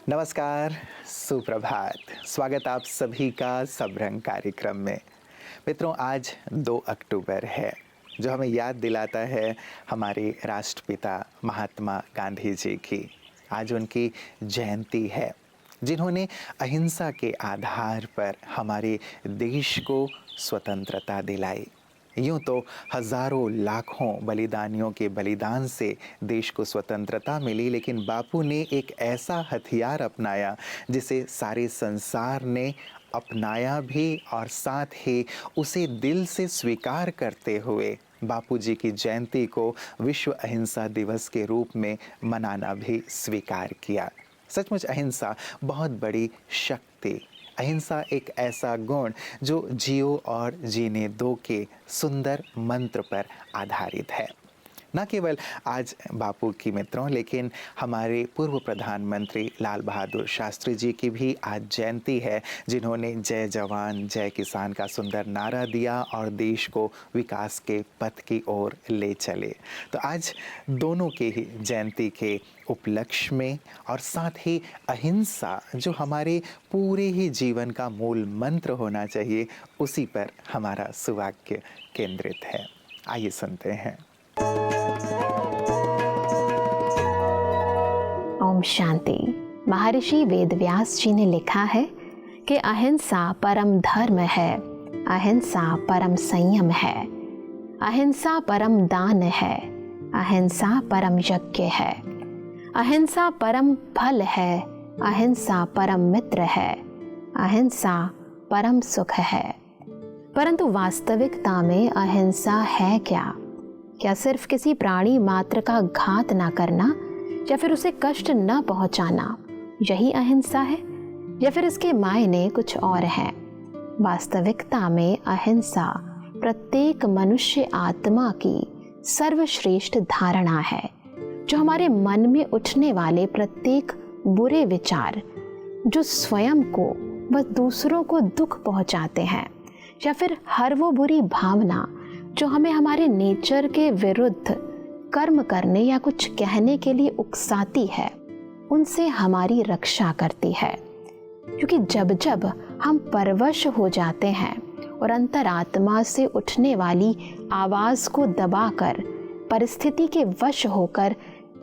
नमस्कार, सुप्रभात। स्वागत आप सभी का सबरंग कार्यक्रम में। मित्रों, आज 2 अक्टूबर है, जो हमें याद दिलाता है हमारे राष्ट्रपिता महात्मा गांधी जी की। आज उनकी जयंती है, जिन्होंने अहिंसा के आधार पर हमारे देश को स्वतंत्रता दिलाई। यूँ तो हजारों लाखों बलिदानियों के बलिदान से देश को स्वतंत्रता मिली, लेकिन बापू ने एक ऐसा हथियार अपनाया जिसे सारे संसार ने अपनाया भी और साथ ही उसे दिल से स्वीकार करते हुए बापू जी की जयंती को विश्व अहिंसा दिवस के रूप में मनाना भी स्वीकार किया। सचमुच अहिंसा बहुत बड़ी शक्ति, अहिंसा एक ऐसा गुण जो जियो और जीने दो के सुंदर मंत्र पर आधारित है। न केवल आज बापू की मित्रों, लेकिन हमारे पूर्व प्रधानमंत्री लाल बहादुर शास्त्री जी की भी आज जयंती है, जिन्होंने जय जवान जय किसान का सुंदर नारा दिया और देश को विकास के पथ की ओर ले चले। तो आज दोनों के ही जयंती के उपलक्ष्य में और साथ ही अहिंसा जो हमारे पूरे ही जीवन का मूल मंत्र होना चाहिए, उसी पर हमारा सुवाक्य केंद्रित है। आइए सुनते हैं। ओम शांति। महर्षि वेदव्यास जी ने लिखा है कि अहिंसा परम धर्म है, अहिंसा परम संयम है, अहिंसा परम दान है, अहिंसा परम यज्ञ है, अहिंसा परम फल है, अहिंसा परम मित्र है, अहिंसा परम सुख है। परंतु वास्तविकता में अहिंसा है क्या? क्या सिर्फ किसी प्राणी मात्र का घात ना करना या फिर उसे कष्ट न पहुंचाना, यही अहिंसा है? या फिर इसके मायने कुछ और हैं? वास्तविकता में अहिंसा प्रत्येक मनुष्य आत्मा की सर्वश्रेष्ठ धारणा है, जो हमारे मन में उठने वाले प्रत्येक बुरे विचार, जो स्वयं को व दूसरों को दुख पहुंचाते हैं, या फिर हर वो बुरी भावना जो हमें हमारे नेचर के विरुद्ध कर्म करने या कुछ कहने के लिए उकसाती है, उनसे हमारी रक्षा करती है। क्योंकि जब जब हम परवश हो जाते हैं और अंतरात्मा से उठने वाली आवाज को दबाकर परिस्थिति के वश होकर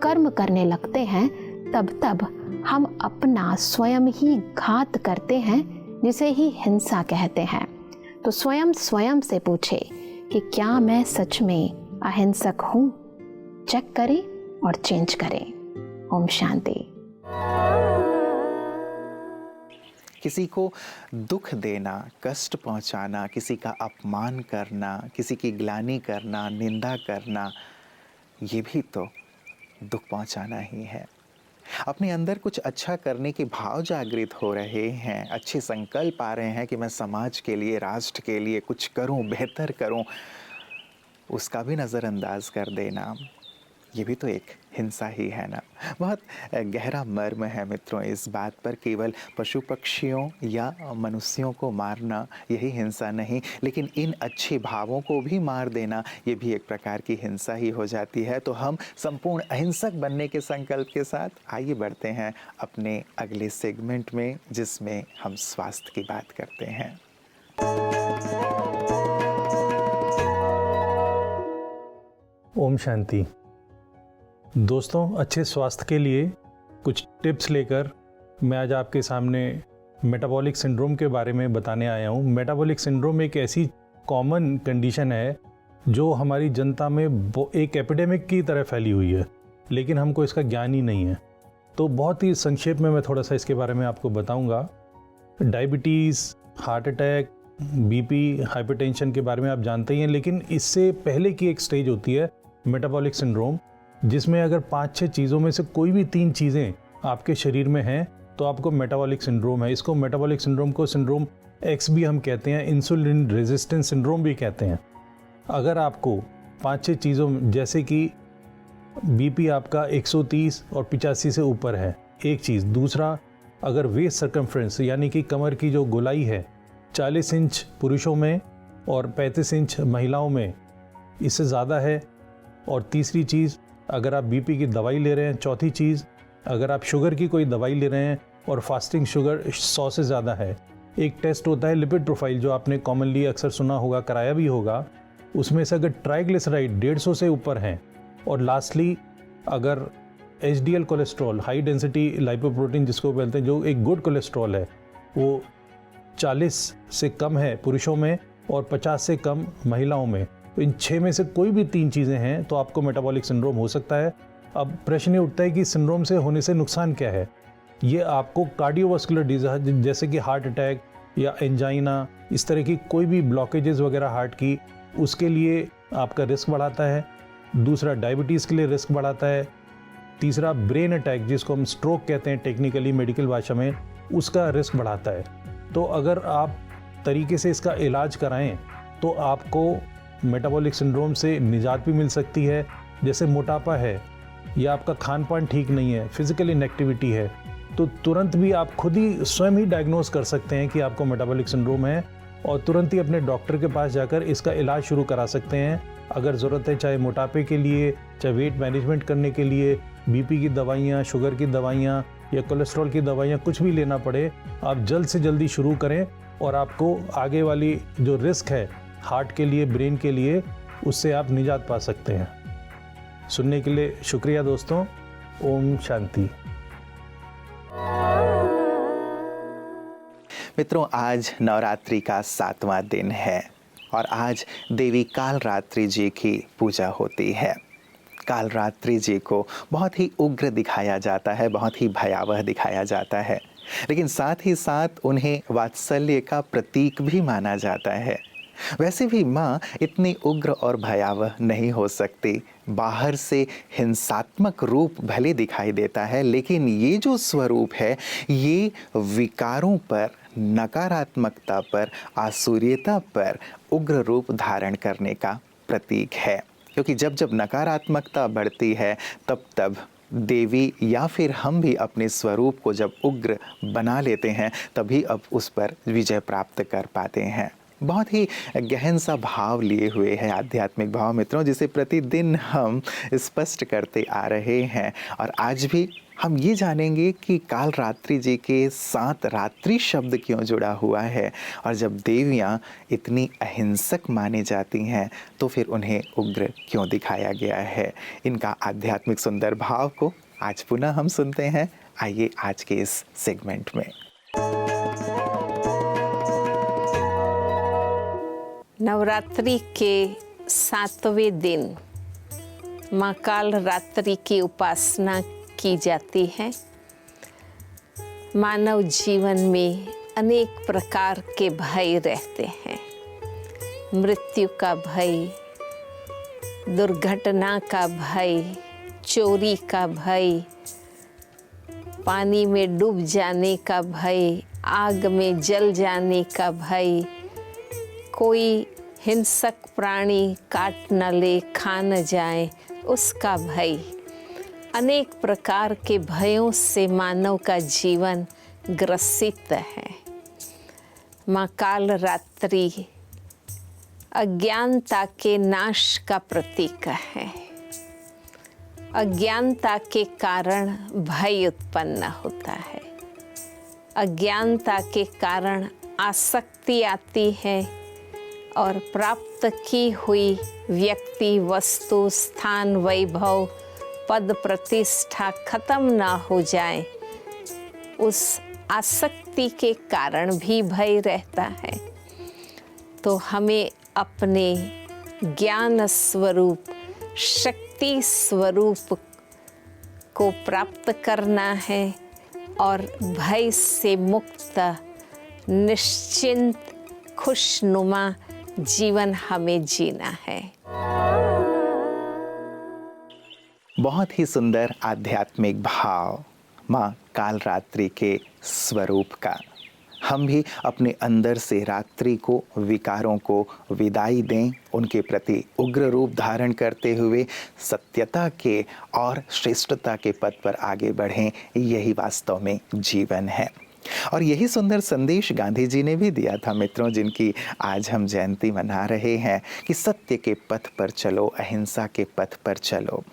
कर्म करने लगते हैं, तब तब हम अपना स्वयं ही घात करते हैं, जिसे ही हिंसा कहते हैं। तो स्वयं से पूछे कि क्या मैं सच में अहिंसक हूँ? चेक करें और चेंज करें। ओम शांति। किसी को दुख देना, कष्ट पहुंचाना, किसी का अपमान करना, किसी की ग्लानि करना, निंदा करना, ये भी तो दुख पहुंचाना ही है। अपने अंदर कुछ अच्छा करने के भाव जागृत हो रहे हैं, अच्छे संकल्प आ रहे हैं कि मैं समाज के लिए, राष्ट्र के लिए कुछ करूं, बेहतर करूं, उसका भी नज़रअंदाज कर देना, ये भी तो एक हिंसा ही है ना। बहुत गहरा मर्म है मित्रों इस बात पर। केवल पशु पक्षियों या मनुष्यों को मारना यही हिंसा नहीं, लेकिन इन अच्छे भावों को भी मार देना, ये भी एक प्रकार की हिंसा ही हो जाती है। तो हम संपूर्ण अहिंसक बनने के संकल्प के साथ आइए बढ़ते हैं अपने अगले सेगमेंट में, जिसमें हम स्वास्थ्य की बात करते हैं। ओम शांति। दोस्तों, अच्छे स्वास्थ्य के लिए कुछ टिप्स लेकर मैं आज आपके सामने मेटाबॉलिक सिंड्रोम के बारे में बताने आया हूँ। मेटाबॉलिक सिंड्रोम एक ऐसी कॉमन कंडीशन है जो हमारी जनता में एक एपिडेमिक की तरह फैली हुई है, लेकिन हमको इसका ज्ञान ही नहीं है। तो बहुत ही संक्षेप में मैं थोड़ा सा इसके बारे में आपको बताऊँगा। Diabetes, heart attack, BP, hypertension के बारे में आप जानते ही हैं, लेकिन इससे पहले की एक स्टेज होती है मेटाबॉलिक सिंड्रोम, जिसमें अगर 5-6 चीज़ों में से कोई भी 3 चीज़ें आपके शरीर में हैं तो आपको मेटाबॉलिक सिंड्रोम है। इसको मेटाबॉलिक सिंड्रोम को सिंड्रोम एक्स भी हम कहते हैं, इंसुलिन रेजिस्टेंस सिंड्रोम भी कहते हैं। अगर आपको 5-6 चीज़ों, जैसे कि बीपी आपका 130 और 85 से ऊपर है, एक चीज़। दूसरा, अगर वेस्ट सर्कमफ्रेंस यानी कि कमर की जो गोलाई है 40 इंच पुरुषों में और 35 इंच महिलाओं में, इससे ज़्यादा है। और तीसरी चीज़, अगर आप बीपी की दवाई ले रहे हैं। चौथी चीज़, अगर आप शुगर की कोई दवाई ले रहे हैं और फास्टिंग शुगर 100 से ज़्यादा है। एक टेस्ट होता है लिपिड प्रोफाइल, जो आपने कॉमनली अक्सर सुना होगा, कराया भी होगा। उसमें से अगर ट्राइग्लिसराइड 150 से ऊपर हैं, और लास्टली अगर HDL cholesterol, high density lipoprotein जिसको बोलते हैं, जो एक गुड कोलेस्ट्रॉल है, वो 40 से कम है पुरुषों में और 50 से कम महिलाओं में, तो इन 6 में से कोई भी 3 चीज़ें हैं तो आपको मेटाबॉलिक सिंड्रोम हो सकता है। अब प्रश्न ये उठता है कि सिंड्रोम से होने से नुकसान क्या है। ये आपको कार्डियोवास्कुलर डिजीज जैसे कि हार्ट अटैक या एंजाइना, इस तरह की कोई भी ब्लॉकेजेस वगैरह हार्ट की, उसके लिए आपका रिस्क बढ़ाता है। दूसरा, डायबिटीज़ के लिए रिस्क बढ़ाता है। तीसरा, ब्रेन अटैक जिसको हम स्ट्रोक कहते हैं टेक्निकली मेडिकल भाषा में, उसका रिस्क बढ़ाता है। तो अगर आप तरीके से इसका इलाज कराएं तो आपको मेटाबॉलिक सिंड्रोम से निजात भी मिल सकती है। जैसे मोटापा है या आपका खान पान ठीक नहीं है, फिजिकल इनएक्टिविटी है, तो तुरंत भी आप खुद ही स्वयं ही डायग्नोज कर सकते हैं कि आपको मेटाबॉलिक सिंड्रोम है और तुरंत ही अपने डॉक्टर के पास जाकर इसका इलाज शुरू करा सकते हैं अगर ज़रूरत है, चाहे मोटापे के लिए, चाहे वेट मैनेजमेंट करने के लिए, बीपी की दवाइयाँ, शुगर की दवाइयाँ या कोलेस्ट्रॉल की दवाइयाँ, कुछ भी लेना पड़े, आप जल्द से जल्दी शुरू करें और आपको आगे वाली जो रिस्क है हार्ट के लिए, ब्रेन के लिए, उससे आप निजात पा सकते हैं। सुनने के लिए शुक्रिया दोस्तों। ओम शांति। मित्रों, आज नवरात्रि का 7वां दिन है और आज देवी कालरात्रि जी की पूजा होती है। कालरात्रि जी को बहुत ही उग्र दिखाया जाता है, बहुत ही भयावह दिखाया जाता है, लेकिन साथ ही साथ उन्हें वात्सल्य का प्रतीक भी माना जाता है। वैसे भी माँ इतनी उग्र और भयावह नहीं हो सकती। बाहर से हिंसात्मक रूप भले दिखाई देता है, लेकिन ये जो स्वरूप है ये विकारों पर, नकारात्मकता पर, आसुरियता पर उग्र रूप धारण करने का प्रतीक है। क्योंकि जब जब नकारात्मकता बढ़ती है तब तब देवी या फिर हम भी अपने स्वरूप को जब उग्र बना लेते हैं तभी अब उस पर विजय प्राप्त कर पाते हैं। बहुत ही गहन सा भाव लिए हुए है आध्यात्मिक भाव मित्रों, जिसे प्रतिदिन हम स्पष्ट करते आ रहे हैं। और आज भी हम ये जानेंगे कि कालरात्रि जी के साथ रात्रि शब्द क्यों जुड़ा हुआ है, और जब देवियाँ इतनी अहिंसक मानी जाती हैं तो फिर उन्हें उग्र क्यों दिखाया गया है। इनका आध्यात्मिक सुंदर भाव को आज पुनः हम सुनते हैं। आइए आज के इस सेगमेंट में। नवरात्रि के 7वें दिन माँ कालरात्रि की उपासना की जाती है। मानव जीवन में अनेक प्रकार के भय रहते हैं। मृत्यु का भय, दुर्घटना का भय, चोरी का भय, पानी में डूब जाने का भय, आग में जल जाने का भय, कोई हिंसक प्राणी काट न ले, खा न जाए, उसका भय। अनेक प्रकार के भयों से मानव का जीवन ग्रसित है। माँ कालरात्रि अज्ञानता के नाश का प्रतीक है। अज्ञानता के कारण भय उत्पन्न होता है। अज्ञानता के कारण आसक्ति आती है और प्राप्त की हुई व्यक्ति, वस्तु, स्थान, वैभव, पद, प्रतिष्ठा खत्म ना हो जाए, उस आसक्ति के कारण भी भय रहता है। तो हमें अपने ज्ञान स्वरूप, शक्ति स्वरूप को प्राप्त करना है और भय से मुक्त, निश्चिंत, खुशनुमा जीवन हमें जीना है। बहुत ही सुंदर आध्यात्मिक भाव माँ कालरात्रि के स्वरूप का। हम भी अपने अंदर से रात्रि को, विकारों को विदाई दें, उनके प्रति उग्र रूप धारण करते हुए सत्यता के और श्रेष्ठता के पथ पर आगे बढ़ें। यही वास्तव में जीवन है। और यही सुंदर संदेश गांधी जी ने भी दिया था मित्रों, जिनकी आज हम जयंती मना रहे हैं, कि सत्य के पथ पर चलो, अहिंसा के पथ पर चलो।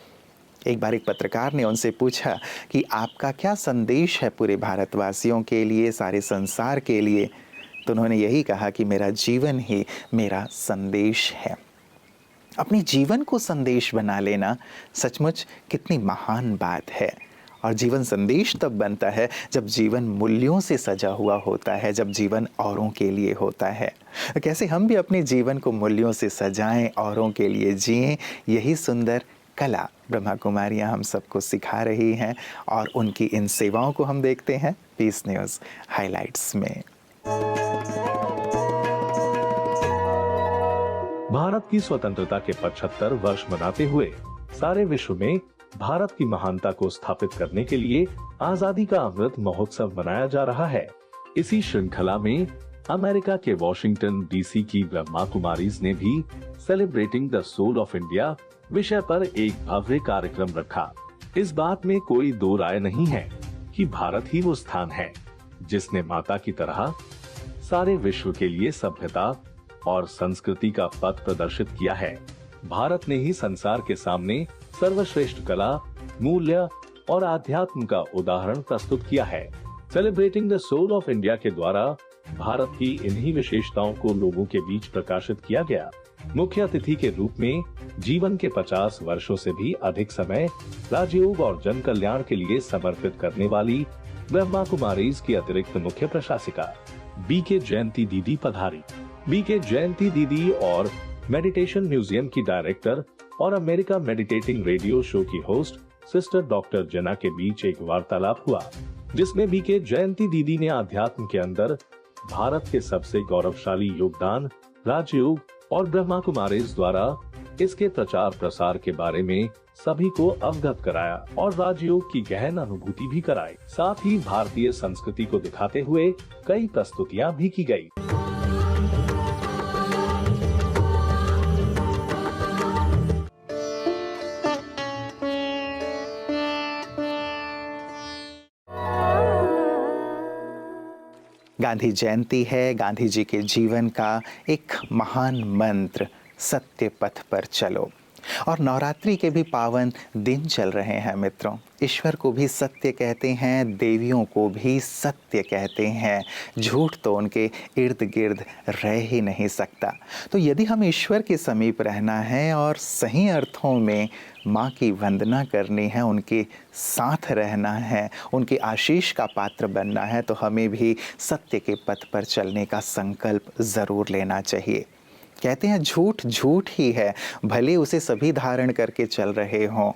एक बार एक पत्रकार ने उनसे पूछा कि आपका क्या संदेश है पूरे भारतवासियों के लिए, सारे संसार के लिए। तो उन्होंने यही कहा कि मेरा जीवन ही मेरा संदेश है। अपने जीवन को संदेश बना लेना सचमुच कितनी महान बात है। और जीवन संदेश तब बनता है जब जीवन मूल्यों से सजा हुआ होता है, जब जीवन औरों के लिए होता है। कैसे हम भी अपने जीवन को मूल्यों से सजाएं, औरों के लिए जिएं, यही सुंदर कला ब्रह्मा कुमारियाँ हम सबको सिखा रही हैं। और उनकी इन सेवाओं को हम देखते हैं पीस न्यूज़ हाइलाइट्स में। भारत की स्वतंत्रता के 75 वर्ष मनाते हुए सारे विश्व में भारत की महानता को स्थापित करने के लिए आजादी का अमृत महोत्सव मनाया जा रहा है। इसी श्रृंखला में अमेरिका के वॉशिंगटन डीसी की ब्रह्मा कुमारीज ने भी celebrating the soul of India विषय पर एक भव्य कार्यक्रम रखा। इस बात में कोई दो राय नहीं है कि भारत ही वो स्थान है जिसने माता की तरह सारे विश्व के लिए सभ्यता और संस्कृति का पथ प्रदर्शित किया है। भारत ने ही संसार के सामने सर्वश्रेष्ठ कला, मूल्य और आध्यात्म का उदाहरण प्रस्तुत किया है। Celebrating the soul of India के द्वारा भारत की इन्हीं विशेषताओं को लोगों के बीच प्रकाशित किया गया। मुख्य अतिथि के रूप में जीवन के 50 वर्षों से भी अधिक समय राजयोग और जन कल्याण के लिए समर्पित करने वाली ब्रह्मा कुमारीज की अतिरिक्त मुख्य प्रशासिका बीके जयंती दीदी पधारी। बीके जयंती दीदी और मेडिटेशन म्यूजियम की डायरेक्टर और अमेरिका मेडिटेटिंग रेडियो शो की होस्ट सिस्टर डॉक्टर जना के बीच एक वार्तालाप हुआ, जिसमें बीके जयंती दीदी ने आध्यात्म के अंदर भारत के सबसे गौरवशाली योगदान राजयोग और ब्रह्मा कुमारीज द्वारा इसके प्रचार प्रसार के बारे में सभी को अवगत कराया और राजयोग की गहन अनुभूति भी कराई। साथ ही भारतीय संस्कृति को दिखाते हुए कई प्रस्तुतियां भी की गई। गांधी जयंती है। गांधी जी के जीवन का एक महान मंत्र सत्य पथ पर चलो। और नवरात्रि के भी पावन दिन चल रहे हैं मित्रों। ईश्वर को भी सत्य कहते हैं, देवियों को भी सत्य कहते हैं। झूठ तो उनके इर्द गिर्द रह ही नहीं सकता। तो यदि हम ईश्वर के समीप रहना है और सही अर्थों में माँ की वंदना करनी है, उनके साथ रहना है, उनके आशीष का पात्र बनना है, तो हमें भी सत्य के पथ पर चलने का संकल्प ज़रूर लेना चाहिए। कहते हैं झूठ झूठ ही है, भले उसे सभी धारण करके चल रहे हों,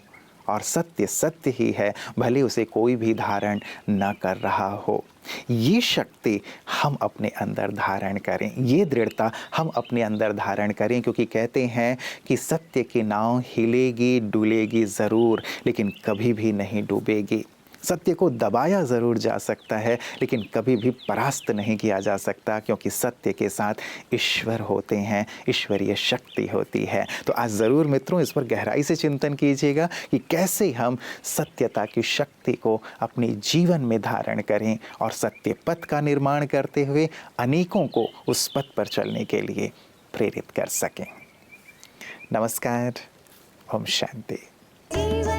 और सत्य सत्य ही है, भले उसे कोई भी धारण न कर रहा हो। ये शक्ति हम अपने अंदर धारण करें, ये दृढ़ता हम अपने अंदर धारण करें, क्योंकि कहते हैं कि सत्य की नाव हिलेगी डुलेगी ज़रूर, लेकिन कभी भी नहीं डूबेगी। सत्य को दबाया ज़रूर जा सकता है, लेकिन कभी भी परास्त नहीं किया जा सकता, क्योंकि सत्य के साथ ईश्वर होते हैं, ईश्वरीय शक्ति होती है। तो आज ज़रूर मित्रों इस पर गहराई से चिंतन कीजिएगा कि कैसे हम सत्यता की शक्ति को अपने जीवन में धारण करें और सत्य पथ का निर्माण करते हुए अनेकों को उस पथ पर चलने के लिए प्रेरित कर सकें। नमस्कार, ओम शांति।